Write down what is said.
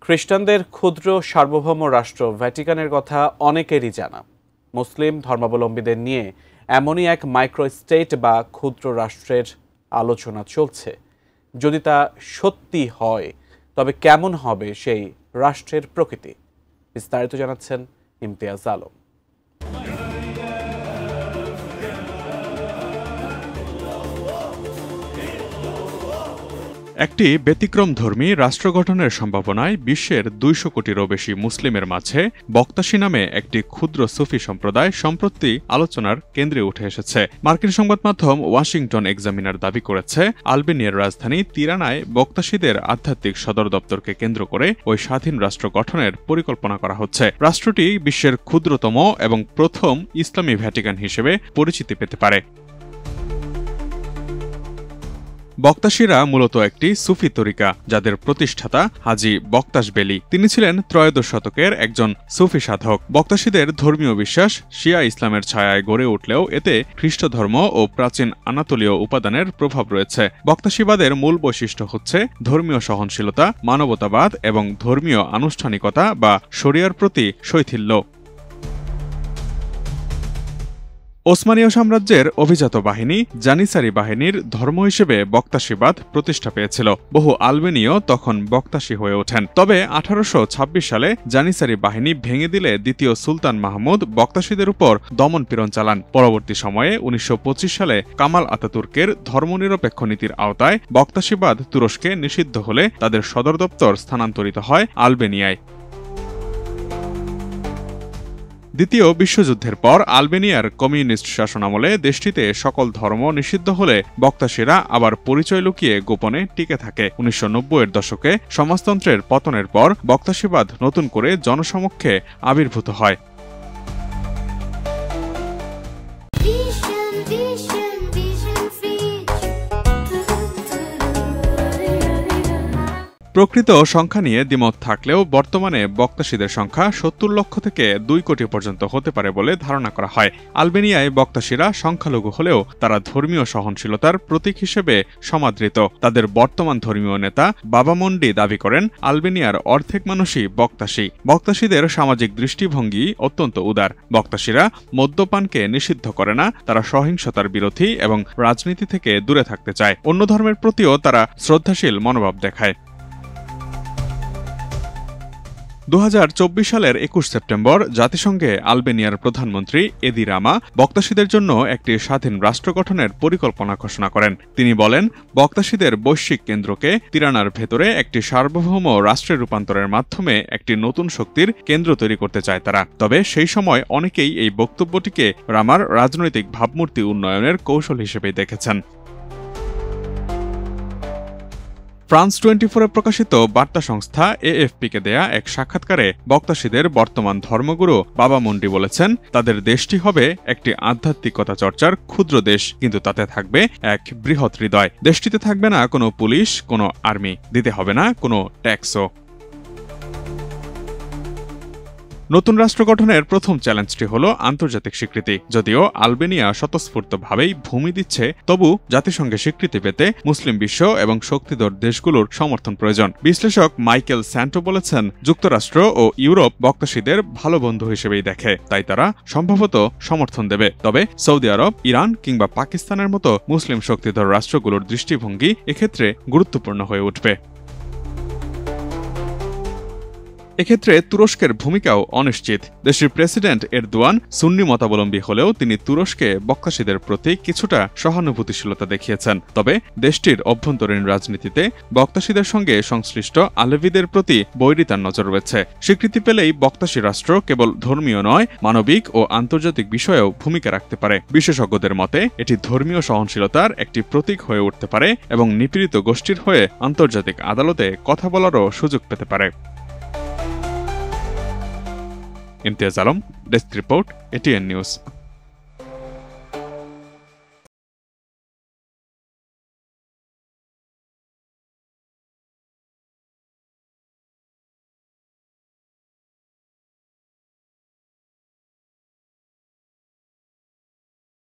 খ্রিস্টানদের ক্ষুদ্র সার্বভৌম রাষ্ট্র ভ্যাটিকানের কথা অনেকেরই জানা। মুসলিম ধর্মাবলম্বীদের নিয়ে এমনই এক মাইক্রো স্টেট বা ক্ষুদ্র রাষ্ট্রের আলোচনা চলছে। যদি তা সত্যি হয় তবে কেমন হবে সেই রাষ্ট্রের প্রকৃতি? বিস্তারিত জানাচ্ছেন ইমতিয়াজ আলম। একটি ব্যতিক্রমধর্মী রাষ্ট্র গঠনের সম্ভাবনায় বিশ্বের ২০০ কোটিরও বেশি মুসলিমের মাঝে বক্তাশী নামে একটি ক্ষুদ্র সুফি সম্প্রদায় সম্প্রতি আলোচনার কেন্দ্রে উঠে এসেছে। মার্কিন সংবাদ মাধ্যম ওয়াশিংটন এক্সামিনার দাবি করেছে, আলবেনিয়ার রাজধানী তিরানায় বক্তাশীদের আধ্যাত্মিক সদর দপ্তরকে কেন্দ্র করে ওই স্বাধীন রাষ্ট্র গঠনের পরিকল্পনা করা হচ্ছে। রাষ্ট্রটি বিশ্বের ক্ষুদ্রতম এবং প্রথম ইসলামী ভ্যাটিকান হিসেবে পরিচিতি পেতে পারে। বক্তাশীরা মূলত একটি সুফি তরিকা, যাদের প্রতিষ্ঠাতা হাজি বক্তাশ বেলি। তিনি ছিলেন ত্রয়োদশ শতকের একজন সুফি সাধক। বক্তাশীদের ধর্মীয় বিশ্বাস শিয়া ইসলামের ছায়ায় গড়ে উঠলেও এতে খ্রিস্ট ধর্ম ও প্রাচীন আনাতোলীয় উপাদানের প্রভাব রয়েছে। বক্তাশীবাদের মূল বৈশিষ্ট্য হচ্ছে ধর্মীয় সহনশীলতা, মানবতাবাদ এবং ধর্মীয় আনুষ্ঠানিকতা বা শরিয়ার প্রতি শৈথিল্য। ওসমানীয় সাম্রাজ্যের অভিজাত বাহিনী জানিসারি বাহিনীর ধর্ম হিসেবে বক্তাশীবাদ প্রতিষ্ঠা পেয়েছিল। বহু আলবেনীয় তখন বক্তাশী হয়ে ওঠেন। তবে 1826 সালে জানিসারি বাহিনী ভেঙে দিলে দ্বিতীয় সুলতান মাহমুদ বক্তাশীদের উপর দমনপীড়ন চালান। পরবর্তী সময়ে 1925 সালে কামাল আতাতুর্কের ধর্মনিরপেক্ষ নীতির আওতায় বক্তাশীবাদ তুরস্কে নিষিদ্ধ হলে তাদের সদর দপ্তর স্থানান্তরিত হয় আলবেনিয়ায়। দ্বিতীয় বিশ্বযুদ্ধের পর আলবেনিয়ার কমিউনিস্ট শাসনামলে দেশটিতে সকল ধর্ম নিষিদ্ধ হলে বক্তাশীরা আবার পরিচয় লুকিয়ে গোপনে টিকে থাকে। 1990-এর দশকে সমাজতন্ত্রের পতনের পর বক্তাশীবাদ নতুন করে জনসমক্ষে আবির্ভূত হয়। প্রকৃত সংখ্যা নিয়ে দ্বিমত থাকলেও বর্তমানে বক্তাশীদের সংখ্যা 70 লক্ষ থেকে 2 কোটি পর্যন্ত হতে পারে বলে ধারণা করা হয়। আলবেনিয়ায় বক্তাশীরা সংখ্যালঘু হলেও তারা ধর্মীয় সহনশীলতার প্রতীক হিসেবে সমাদৃত। তাদের বর্তমান ধর্মীয় নেতা বাবা মন্ডি দাবি করেন, আলবেনিয়ার অর্ধেক মানুষই বক্তাশী। বক্তাশীদের সামাজিক দৃষ্টিভঙ্গি অত্যন্ত উদার। বক্তাশীরা মদ্যপানকে নিষিদ্ধ করে না, তারা সহিংসতার বিরোধী এবং রাজনীতি থেকে দূরে থাকতে চায়। অন্য ধর্মের প্রতিও তারা শ্রদ্ধাশীল মনোভাব দেখায়। 2024 সালের 21 সেপ্টেম্বর জাতিসংঘে আলবেনিয়ার প্রধানমন্ত্রী এদি রামা বক্তাশীদের জন্য একটি স্বাধীন রাষ্ট্র গঠনের পরিকল্পনা ঘোষণা করেন। তিনি বলেন, বক্তাশীদের বৈশ্বিক কেন্দ্রকে তিরানার ভেতরে একটি সার্বভৌম রাষ্ট্রে রূপান্তরের মাধ্যমে একটি নতুন শক্তির কেন্দ্র তৈরি করতে চায় তারা। তবে সেই সময় অনেকেই এই বক্তব্যটিকে রামার রাজনৈতিক ভাবমূর্তি উন্নয়নের কৌশল হিসেবেই দেখেছেন। ফ্রান্স 24-এ প্রকাশিত বার্তা সংস্থা AFP-কে দেয়া এক সাক্ষাৎকারে বক্তাশীদের বর্তমান ধর্মগুরু বাবা মন্ডি বলেছেন, তাদের দেশটি হবে একটি আধ্যাত্মিকতা চর্চার ক্ষুদ্র দেশ, কিন্তু তাতে থাকবে এক বৃহৎ হৃদয়। দেশটিতে থাকবে না কোনো পুলিশ, কোনো আর্মি, দিতে হবে না কোনো ট্যাক্সও। নতুন রাষ্ট্র গঠনের প্রথম চ্যালেঞ্জটি হল আন্তর্জাতিক স্বীকৃতি। যদিও আলবেনিয়া স্বতঃস্ফূর্তভাবেই ভূমি দিচ্ছে, তবু জাতিসংঘে স্বীকৃতি পেতে মুসলিম বিশ্ব এবং শক্তিধর দেশগুলোর সমর্থন প্রয়োজন। বিশ্লেষক মাইকেল স্যান্টো বলেছেন, যুক্তরাষ্ট্র ও ইউরোপ বক্তাশীদের ভালো বন্ধু হিসেবেই দেখে, তাই তারা সম্ভবত সমর্থন দেবে। তবে সৌদি আরব, ইরান কিংবা পাকিস্তানের মতো মুসলিম শক্তিধর রাষ্ট্রগুলোর দৃষ্টিভঙ্গি এক্ষেত্রে গুরুত্বপূর্ণ হয়ে উঠবে। এক্ষেত্রে তুরস্কের ভূমিকাও অনিশ্চিত। দেশটির প্রেসিডেন্ট এরদোয়ান সুন্নি মতাবলম্বী হলেও তিনি তুরস্কে বক্তাশীদের প্রতি কিছুটা সহানুভূতিশীলতা দেখিয়েছেন। তবে দেশটির অভ্যন্তরীণ রাজনীতিতে বক্তাশীদের সঙ্গে সংশ্লিষ্ট আলেভিদের প্রতি বৈরিতার নজর রয়েছে। স্বীকৃতি পেলেই বক্তাশী রাষ্ট্র কেবল ধর্মীয় নয়, মানবিক ও আন্তর্জাতিক বিষয়েও ভূমিকা রাখতে পারে। বিশেষজ্ঞদের মতে এটি ধর্মীয় সহনশীলতার একটি প্রতীক হয়ে উঠতে পারে এবং নিপীড়িত গোষ্ঠীর হয়ে আন্তর্জাতিক আদালতে কথা বলারও সুযোগ পেতে পারে। Imtiaz Alam, desk report, ATN news.